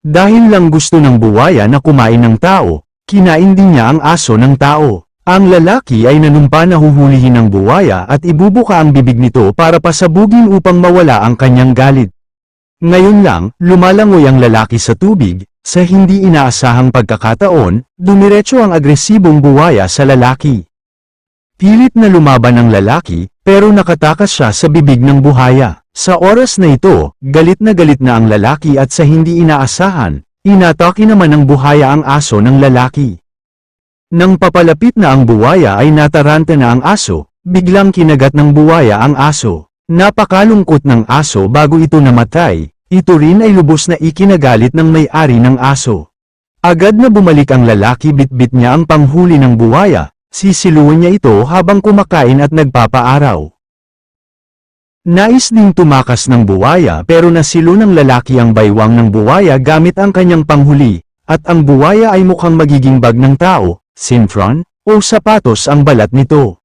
Dahil lang gusto ng buwaya na kumain ng tao, kinain din niya ang aso ng tao. Ang lalaki ay nanumpa na huhulihin ng buwaya at ibubuka ang bibig nito para pasabugin upang mawala ang kanyang galit. Ngayon lang, lumalangoy ang lalaki sa tubig, sa hindi inaasahang pagkakataon, dumiretso ang agresibong buwaya sa lalaki. Pilit na lumaban ang lalaki, pero nakatakas siya sa bibig ng buhaya. Sa oras na ito, galit na ang lalaki at sa hindi inaasahan, inatake naman ng buhaya ang aso ng lalaki. Nang papalapit na ang buwaya ay nataranta na ang aso, biglang kinagat ng buwaya ang aso. Napakalungkot ng aso bago ito namatay, ito rin ay lubos na ikinagalit ng may-ari ng aso. Agad na bumalik ang lalaki, bitbit niya ang panghuli ng buwaya, sisiluan niya ito habang kumakain at nagpapaaraw. Nais ding tumakas ng buwaya pero nasilo ng lalaki ang baywang ng buwaya gamit ang kanyang panghuli, at ang buwaya ay mukhang magiging bag ng tao, sinfron, o sapatos ang balat nito.